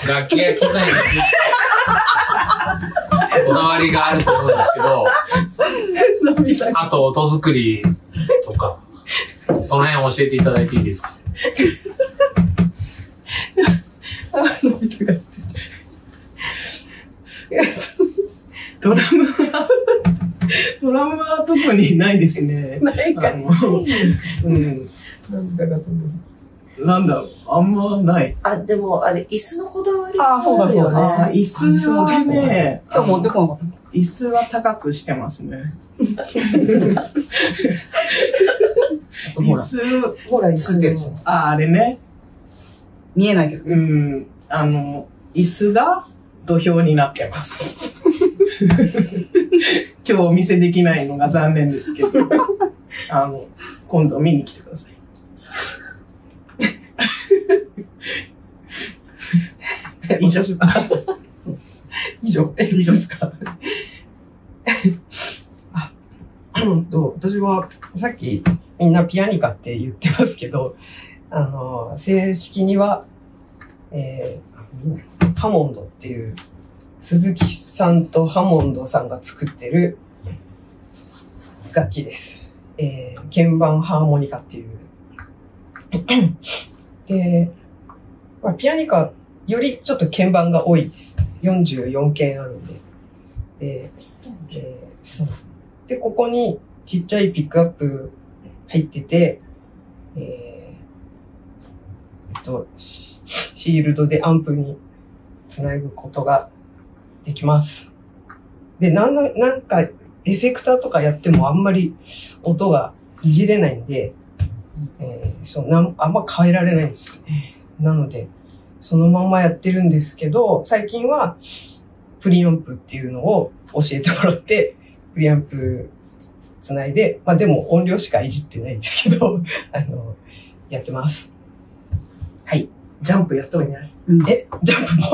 楽器や機材にこだわりがあると思うんですけど、あと音作りとか、その辺教えていただいていいですか？ドラムは特にないですね。ないかな。うん。なんだかと思う。なんだろう、あんまない。あ、でもあれ、椅子のこだわりあ、そうだそうだ。椅子はね、今日持ってこなかった。椅子は高くしてますね。椅子、ほら、椅子でしょ。あれね。見えないけど。うん。椅子が土俵になってます。今日お見せできないのが残念ですけど、今度見に来てください。以上ですか？私は、さっきみんなピアニカって言ってますけど、正式には、ハモンドっていう、鈴木さんとハモンドさんが作ってる楽器です。鍵盤ハーモニカっていう。で、まあ、ピアニカよりちょっと鍵盤が多いです。44鍵あるんで。そう。で、ここにちっちゃいピックアップ入ってて、シールドでアンプにつなぐことができます。で、なんかエフェクターとかやってもあんまり音がいじれないんで、あんま変えられないんですよね。なので、そのままやってるんですけど、最近はプリアンプっていうのを教えてもらって、プリアンプつないで、まあでも音量しかいじってないんですけど、やってます。はい。ジャンプやった方がいいんじゃない？ジャンプも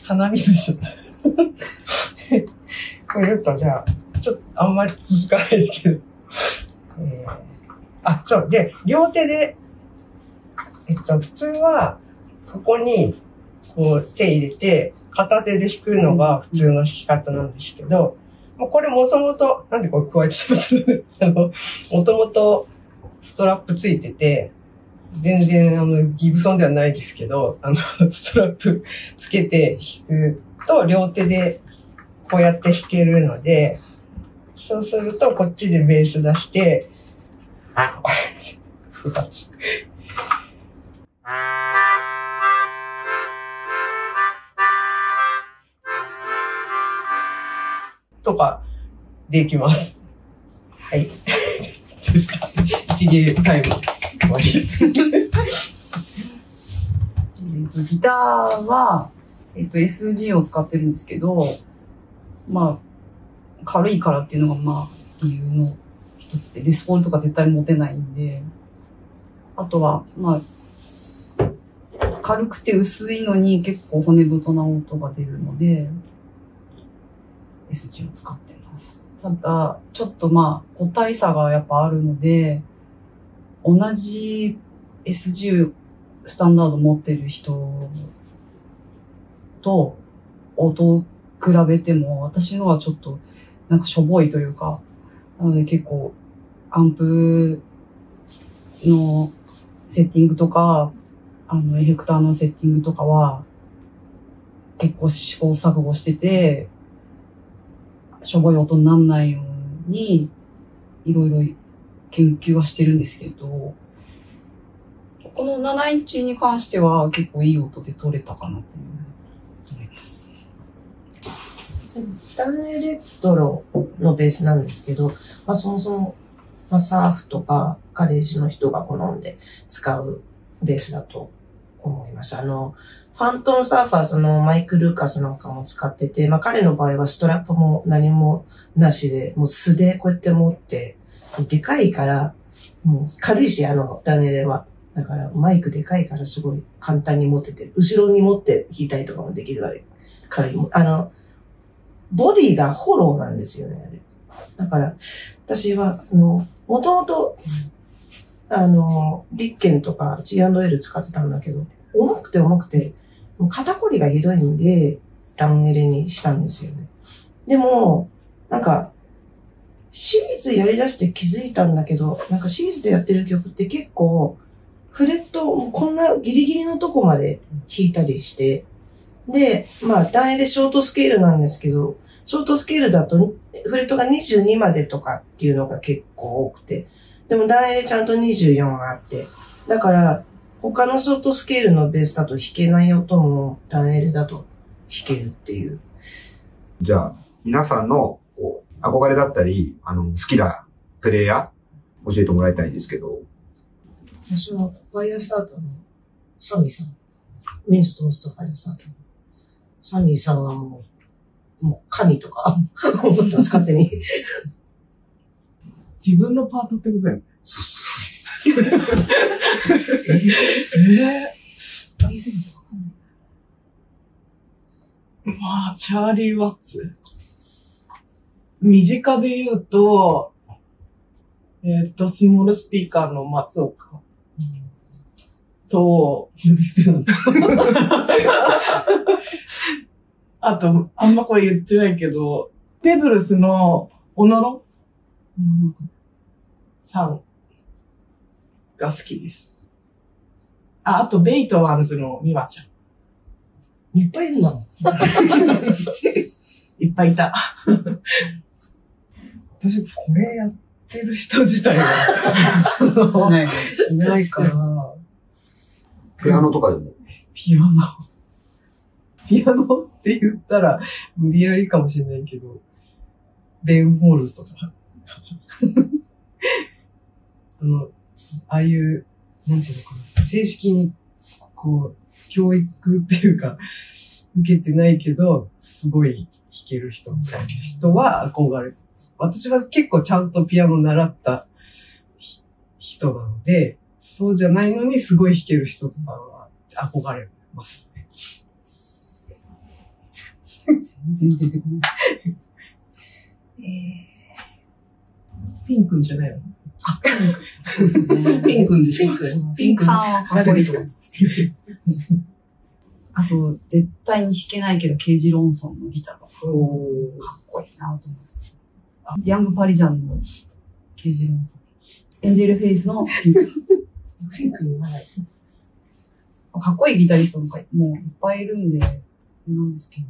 鼻水しちゃった。これちょっとじゃあ、ちょっとあんまり続かないけど。そう。で、両手で、普通は、ここに、こう手入れて、片手で弾くのが普通の弾き方なんですけど、もうこれもともと、なんでこれ加えてしまったもともとストラップついてて、全然ギブソンではないですけど、ストラップつけて弾くと、両手でこうやって弾けるので、そうするとこっちでベース出して、二つ。とか、できます。はい。ですか。一芸タイム。終わり。ギターは、SG を使ってるんですけど、まあ、軽いからっていうのが、まあ、理由の一つで、レスポールとか絶対持てないんで、あとは、まあ、軽くて薄いのに結構骨太な音が出るので、SG を使ってます。ただ、ちょっとまあ、個体差がやっぱあるので、同じ SG スタンダード持ってる人と音を比べても、私のはちょっとなんかしょぼいというか、なので結構アンプのセッティングとか、エフェクターのセッティングとかは結構試行錯誤してて、しょぼい音にならないようにいろいろ研究はしてるんですけど、この7インチに関しては結構いい音で取れたかなと思います。ダンエレクトロのベースなんですけど、まあそもそも、まあサーフとかガレージの人が好んで使うベースだと思います。ファントムサーファーズのマイク・ルーカスなんかも使ってて、まあ彼の場合はストラップも何もなしで、もう素でこうやって持って、でかいから、もう軽いし、ダンエレは。だからマイクでかいからすごい簡単に持ってて、後ろに持って弾いたりとかもできるぐらい軽い。ボディがホローなんですよね、あれ。だから、私は、もともと、リッケンとか G&L 使ってたんだけど、重くて、もう肩こりがひどいんで、ダウンエレにしたんですよね。でも、なんか、シリーズやり出して気づいたんだけど、なんかシリーズでやってる曲って結構、フレット、こんなギリギリのとこまで弾いたりして、で、まあ、ダウンエレショートスケールなんですけど、ショートスケールだと、フレットが22までとかっていうのが結構多くて、でもダウンエレちゃんと24があって、だから、他のショートスケールのベースだと弾けない音もダウンエレだと弾けるっていう。じゃあ、皆さんの憧れだったり、好きなプレイヤー教えてもらいたいんですけど。私はファイアスタートのサミーさん。ウィンストンスとファイアスタートの。サミーさんはもう神とか思ってます、勝手に。自分のパートってことだよね。大戦とか。まあ、チャーリー・ワッツ。身近で言うと、スモールスピーカーの松岡。と、呼び捨てなんだ。あと、あんまこれ言ってないけど、ペブルスのオノロさんが好きです。あと、ベイトワンズのミワちゃん。いっぱいいるのいっぱいいた。私、これやってる人自体がない。いないから、ピアノとかでも。ピアノって言ったら無理やりかもしれないけど、ベン・ホールズとか。ああいう、なんていうのかな、正式に、教育っていうか、受けてないけど、すごい弾ける人みたいな人は憧れる。私は結構ちゃんとピアノ習った人なので、そうじゃないのにすごい弾ける人とかは憧れますね。全然出てこない。ピンクんじゃないの？そうですね。ピンクんでしょ？ピンクさんはかっこいいと思います。あと、絶対に弾けないけど、ケイジ・ロンソンのギターがかっこいいなと思います。ヤング・パリジャンのケイジ・ロンソン。エンジェル・フェイスのピンクさん。ピンク言わない。かっこいいギタリストとかもういっぱいいるんで、なんですけど。